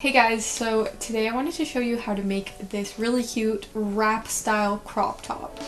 Hey guys, so today I wanted to show you how to make this really cute wrap style crop top.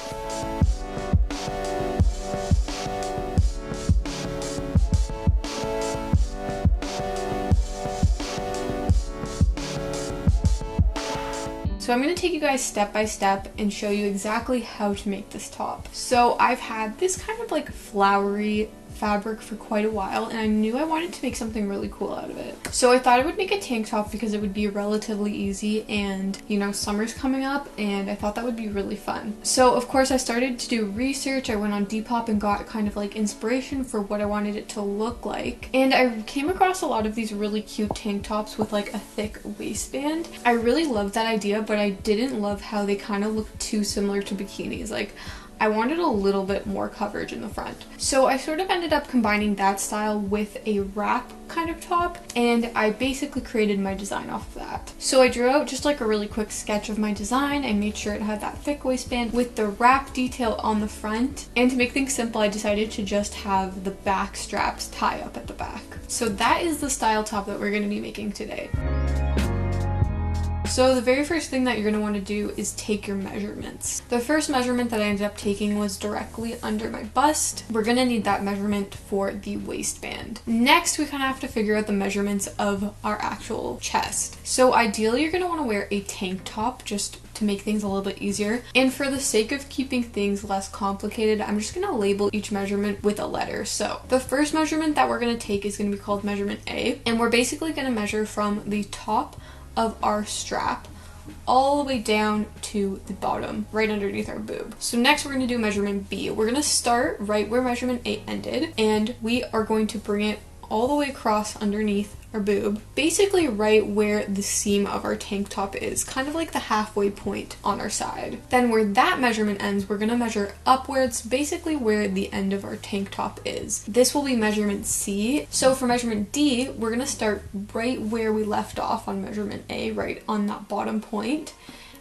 So I'm going to take you guys step by step and show you exactly how to make this top. So I've had this kind of like flowery fabric for quite a while and I knew I wanted to make something really cool out of it. So I thought I would make a tank top because it would be relatively easy and summer's coming up and I thought that would be really fun. So of course I started to do research. I went on Depop and got kind of like inspiration for what I wanted it to look like, and I came across a lot of these really cute tank tops with like a thick waistband. I really loved that idea, but I didn't love how they kind of looked too similar to bikinis. Like, I wanted a little bit more coverage in the front. So I sort of ended up combining that style with a wrap kind of top, and I basically created my design off of that. So I drew out just like a really quick sketch of my design. I made sure it had that thick waistband with the wrap detail on the front, and to make things simple I decided to just have the back straps tie up at the back. So that is the style top that we're going to be making today. So the very first thing that you're going to want to do is take your measurements. The first measurement that I ended up taking was directly under my bust. We're going to need that measurement for the waistband. Next, we kind of have to figure out the measurements of our actual chest. So ideally, you're going to want to wear a tank top just to make things a little bit easier. And for the sake of keeping things less complicated, I'm just going to label each measurement with a letter. So the first measurement that we're going to take is going to be called measurement A, and we're basically going to measure from the top of our strap all the way down to the bottom, right underneath our boob. So next we're going to do measurement B. We're going to start right where measurement A ended, and we are going to bring it all the way across underneath our boob, basically right where the seam of our tank top is, kind of like the halfway point on our side. Then where that measurement ends, we're going to measure upwards, basically where the end of our tank top is. This will be measurement C. So for measurement D, we're going to start right where we left off on measurement A, right on that bottom point.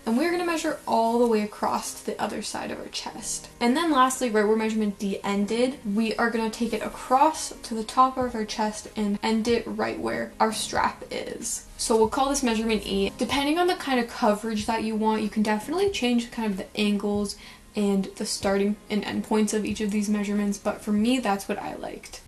And we're going to measure all the way across to the other side of our chest. And then lastly, right where measurement D ended, we are going to take it across to the top of our chest and end it right where our strap is. So we'll call this measurement E. Depending on the kind of coverage that you want, you can definitely change kind of the angles and the starting and end points of each of these measurements, but for me, that's what I liked.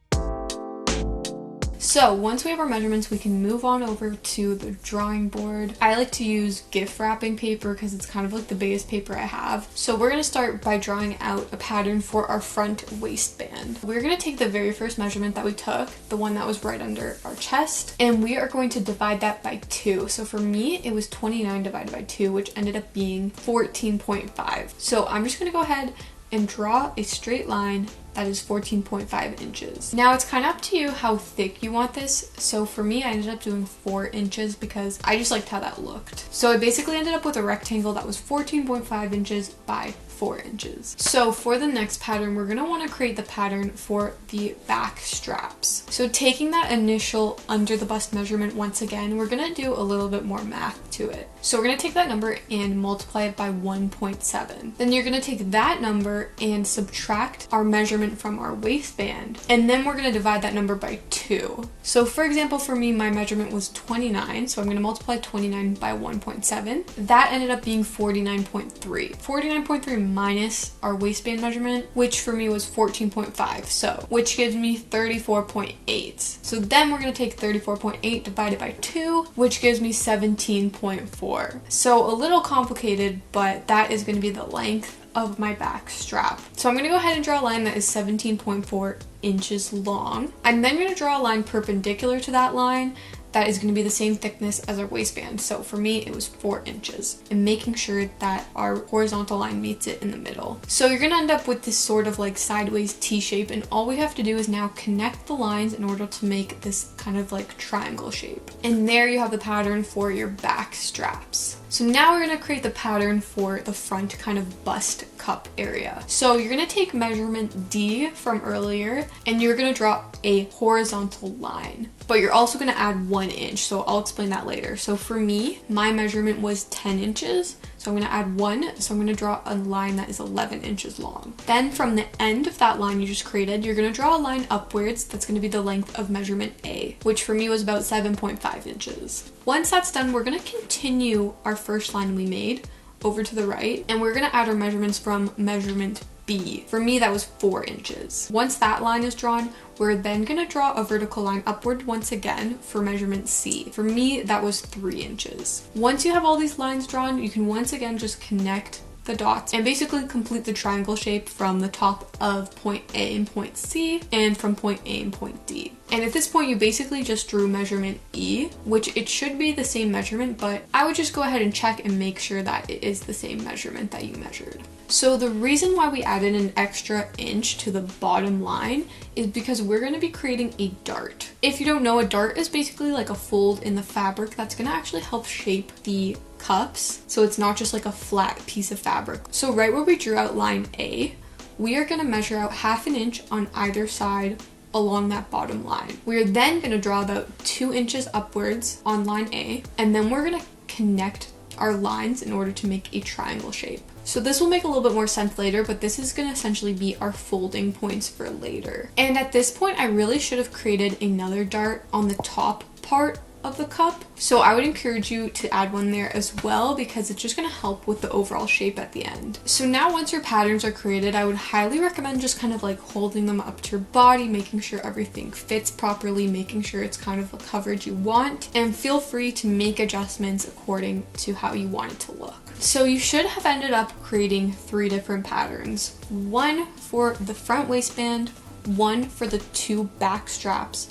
So once we have our measurements, we can move on over to the drawing board. I like to use gift wrapping paper because it's kind of like the biggest paper I have. So we're going to start by drawing out a pattern for our front waistband. We're going to take the very first measurement that we took, the one that was right under our chest, and we are going to divide that by 2. So for me, it was 29 divided by 2, which ended up being 14.5. So I'm just going to go ahead and draw a straight line that is 14.5 inches. Now it's kind of up to you how thick you want this. So for me, I ended up doing 4 inches because I just liked how that looked. So I basically ended up with a rectangle that was 14.5 inches by 4 inches. So for the next pattern, we're gonna wanna create the pattern for the back straps. So taking that initial under the bust measurement, once again, we're gonna do a little bit more math to it. So we're gonna take that number and multiply it by 1.7. Then you're gonna take that number and subtract our measurement from our waistband, and then we're going to divide that number by 2. So for example, for me, my measurement was 29, so I'm going to multiply 29 by 1.7. That ended up being 49.3. 49.3 minus our waistband measurement, which for me was 14.5, so which gives me 34.8. So then we're going to take 34.8 divided by 2, which gives me 17.4. So a little complicated, but that is going to be the length of my back strap. So I'm going to go ahead and draw a line that is 17.4 inches long. I'm then going to draw a line perpendicular to that line that is going to be the same thickness as our waistband. So for me, it was 4 inches, and making sure that our horizontal line meets it in the middle. So you're going to end up with this sort of like sideways T shape, and all we have to do is now connect the lines in order to make this kind of like triangle shape. And there you have the pattern for your back straps. So now we're going to create the pattern for the front kind of bust cup area. So you're going to take measurement D from earlier, and you're going to draw a horizontal line. but you're also going to add 1 inch. So I'll explain that later. So for me, my measurement was 10 inches. So I'm going to add 1. So I'm going to draw a line that is 11 inches long. Then from the end of that line you just created, you're going to draw a line upwards that's going to be the length of measurement A, which for me was about 7.5 inches. Once that's done, we're going to continue our first line we made over to the right, and we're going to add our measurements from measurement B. For me, that was 4 inches. Once that line is drawn, we're then going to draw a vertical line upward once again for measurement C. For me, that was 3 inches. Once you have all these lines drawn, you can once again just connect the dots and basically complete the triangle shape from the top of point A and point C, and from point A and point D. And at this point you basically just drew measurement E, which it should be the same measurement, but I would just go ahead and check and make sure that it is the same measurement that you measured. So the reason why we added an extra inch to the bottom line is because we're going to be creating a dart. If you don't know, a dart is basically like a fold in the fabric that's going to actually help shape the cups, so it's not just like a flat piece of fabric. So right where we drew out line A, we are going to measure out 1/2 inch on either side along that bottom line. We're then going to draw about 2 inches upwards on line A, and then we're going to connect our lines in order to make a triangle shape. So this will make a little bit more sense later, but this is going to essentially be our folding points for later. And at this point, I really should have created another dart on the top part of the cup. So I would encourage you to add one there as well, because it's just going to help with the overall shape at the end. So now once your patterns are created, I would highly recommend just kind of like holding them up to your body, making sure everything fits properly, making sure it's kind of the coverage you want, and feel free to make adjustments according to how you want it to look. So you should have ended up creating 3 different patterns. 1 for the front waistband, 1 for the 2 back straps,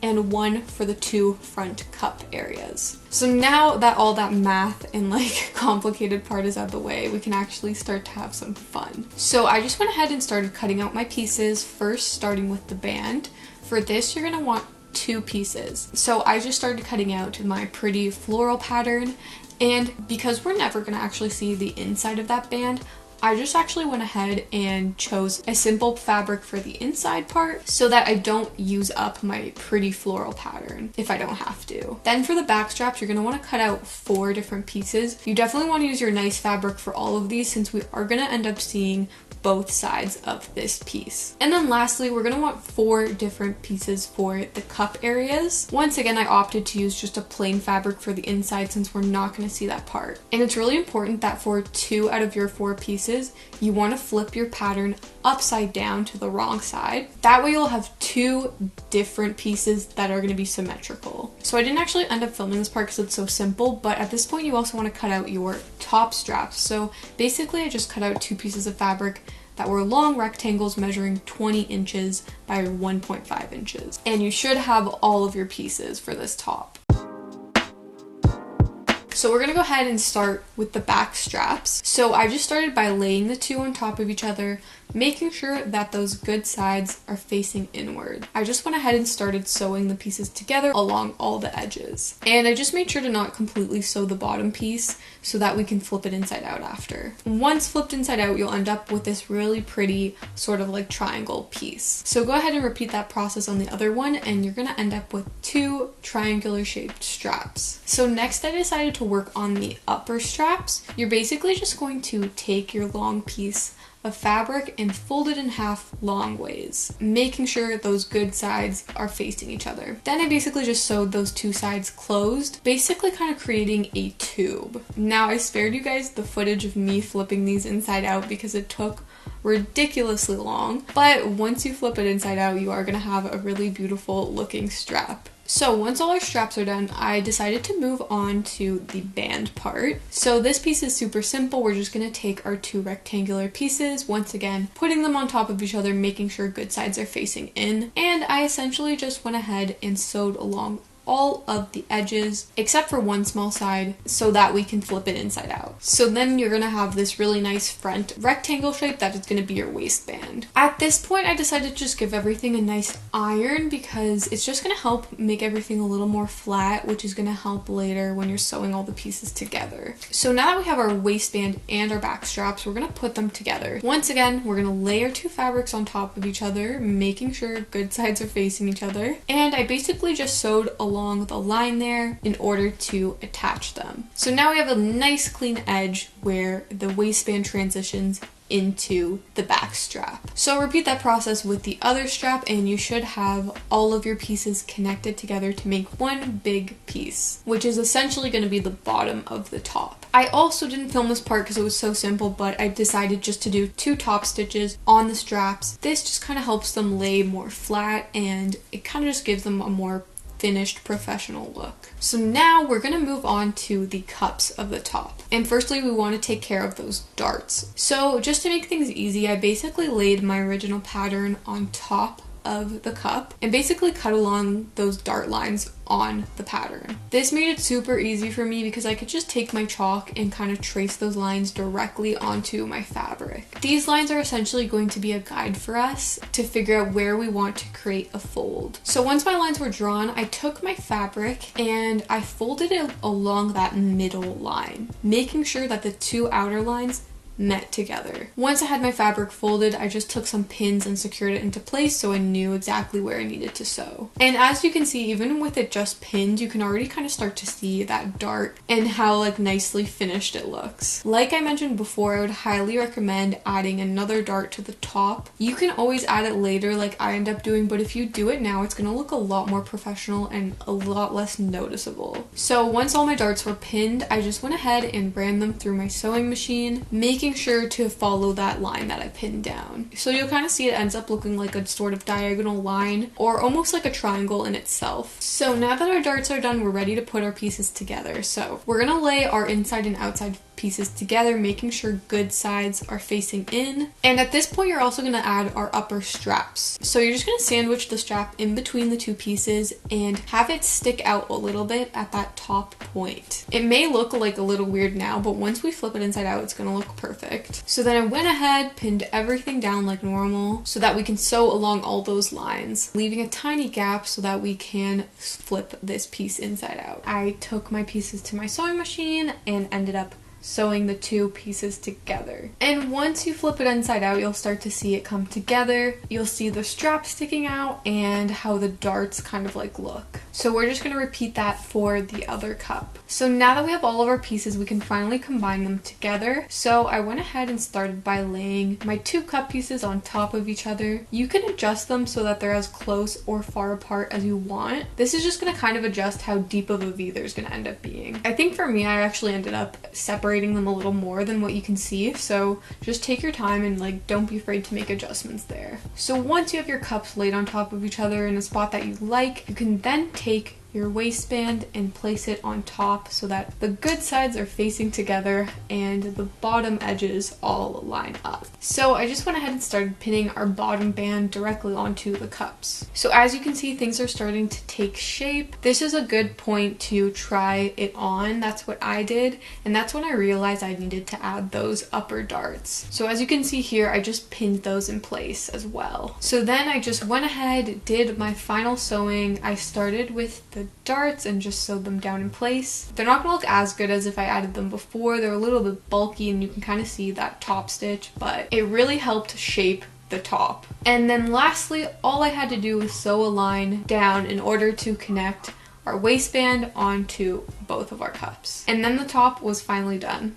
and 1 for the 2 front cup areas. So now that all that math and like complicated part is out of the way, we can actually start to have some fun. So I just went ahead and started cutting out my pieces, first starting with the band. For this, you're gonna want 2 pieces. So I just started cutting out my pretty floral pattern, and because we're never gonna actually see the inside of that band, I just actually went ahead and chose a simple fabric for the inside part so that I don't use up my pretty floral pattern if I don't have to. Then for the back straps, you're going to want to cut out 4 different pieces. You definitely want to use your nice fabric for all of these, since we are going to end up seeing both sides of this piece. And then lastly, we're going to want 4 different pieces for the cup areas. Once again, I opted to use just a plain fabric for the inside since we're not going to see that part. And it's really important that for 2 out of your 4 pieces, you want to flip your pattern upside down to the wrong side. That way you'll have 2 different pieces that are going to be symmetrical. So I didn't actually end up filming this part because it's so simple, but at this point you also want to cut out your top straps. So basically I just cut out 2 pieces of fabric that were long rectangles measuring 20 inches by 1.5 inches. And you should have all of your pieces for this top. So we're gonna go ahead and start with the back straps. So I just started by laying the 2 on top of each other, making sure that those good sides are facing inward. I just went ahead and started sewing the pieces together along all the edges. And I just made sure to not completely sew the bottom piece so that we can flip it inside out after. Once flipped inside out, you'll end up with this really pretty sort of like triangle piece. So go ahead and repeat that process on the other one, and you're gonna end up with 2 triangular shaped straps. So next I decided to work on the upper straps. You're basically just going to take your long piece of fabric and fold it in half long ways, making sure those good sides are facing each other. Then I basically just sewed those 2 sides closed, basically kind of creating a tube. Now I spared you guys the footage of me flipping these inside out because it took ridiculously long, but once you flip it inside out, you are going to have a really beautiful looking strap. So once all our straps are done, I decided to move on to the band part. So this piece is super simple. We're just going to take our 2 rectangular pieces, once again, putting them on top of each other, making sure good sides are facing in. And I essentially just went ahead and sewed along all of the edges except for one small side so that we can flip it inside out. So then you're gonna have this really nice front rectangle shape that is gonna be your waistband. At this point, I decided to just give everything a nice iron because it's just gonna help make everything a little more flat, which is gonna help later when you're sewing all the pieces together. So now that we have our waistband and our back straps, we're gonna put them together. Once again, we're gonna lay our two fabrics on top of each other, making sure good sides are facing each other. And I basically just sewed along the line there in order to attach them. So now we have a nice clean edge where the waistband transitions into the back strap. So repeat that process with the other strap and you should have all of your pieces connected together to make one big piece, which is essentially going to be the bottom of the top. I also didn't film this part because it was so simple, but I decided just to do 2 top stitches on the straps. This just kind of helps them lay more flat and it kind of just gives them a more finished professional look. So now we're gonna move on to the cups of the top. And firstly, we want to take care of those darts. So just to make things easy, I basically laid my original pattern on top of the cup and basically cut along those dart lines on the pattern. This made it super easy for me because I could just take my chalk and kind of trace those lines directly onto my fabric. These lines are essentially going to be a guide for us to figure out where we want to create a fold. So once my lines were drawn, I took my fabric and I folded it along that middle line, making sure that the 2 outer lines met together. Once I had my fabric folded, I just took some pins and secured it into place so I knew exactly where I needed to sew. And as you can see, even with it just pinned, you can already kind of start to see that dart and how like nicely finished it looks. Like I mentioned before, I would highly recommend adding another dart to the top. You can always add it later like I end up doing, but if you do it now, it's going to look a lot more professional and a lot less noticeable. So once all my darts were pinned, I just went ahead and ran them through my sewing machine, making sure to follow that line that I pinned down. So you'll kind of see it ends up looking like a sort of diagonal line or almost like a triangle in itself. So now that our darts are done, we're ready to put our pieces together. So we're gonna lay our inside and outside pieces together, making sure good sides are facing in. And at this point, you're also going to add our upper straps. So you're just going to sandwich the strap in between the 2 pieces and have it stick out a little bit at that top point. It may look like a little weird now, but once we flip it inside out, it's going to look perfect. So then I went ahead, pinned everything down like normal so that we can sew along all those lines, leaving a tiny gap so that we can flip this piece inside out. I took my pieces to my sewing machine and ended up sewing the 2 pieces together. And once you flip it inside out, you'll start to see it come together. You'll see the strap sticking out and how the darts kind of like look. So we're just going to repeat that for the other cup. So now that we have all of our pieces, we can finally combine them together. So I went ahead and started by laying my 2 cup pieces on top of each other. You can adjust them so that they're as close or far apart as you want. This is just going to kind of adjust how deep of a V there's going to end up being. I think for me, I actually ended up separating them a little more than what you can see. So just take your time and like don't be afraid to make adjustments there. So once you have your cups laid on top of each other in a spot that you like, you can then take your waistband and place it on top so that the good sides are facing together and the bottom edges all line up. So I just went ahead and started pinning our bottom band directly onto the cups. So as you can see, things are starting to take shape. This is a good point to try it on. That's what I did, and that's when I realized I needed to add those upper darts. So as you can see here, I just pinned those in place as well. So then I just went ahead, did my final sewing. I started with the darts and just sewed them down in place. They're not gonna look as good as if I added them before. They're a little bit bulky and you can kind of see that top stitch, but it really helped shape the top. And then lastly, all I had to do was sew a line down in order to connect our waistband onto both of our cups. And then the top was finally done.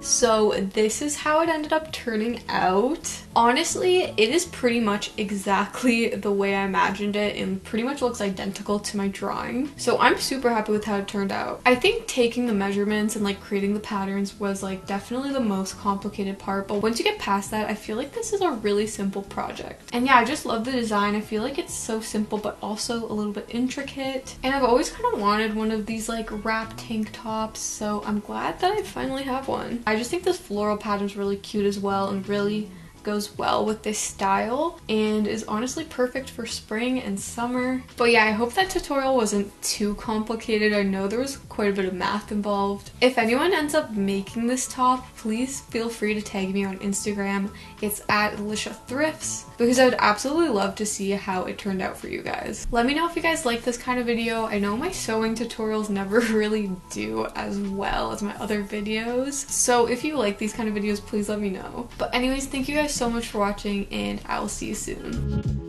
So this is how it ended up turning out. Honestly, it is pretty much exactly the way I imagined it and pretty much looks identical to my drawing. So I'm super happy with how it turned out. I think taking the measurements and like creating the patterns was like definitely the most complicated part, but once you get past that, I feel like this is a really simple project. And yeah, I just love the design. I feel like it's so simple but also a little bit intricate. And I've always kind of wanted one of these like wrap tank tops, so I'm glad that I finally have one. I just think this floral pattern is really cute as well and really goes well with this style and is honestly perfect for spring and summer. But yeah, I hope that tutorial wasn't too complicated. I know there was quite a bit of math involved. If anyone ends up making this top, please feel free to tag me on Instagram. It's at Alicia Thrifts, because I would absolutely love to see how it turned out for you guys. Let me know if you guys like this kind of video. I know my sewing tutorials never really do as well as my other videos, so if you like these kind of videos, please let me know. But anyways, thank you guys so much for watching, and I will see you soon.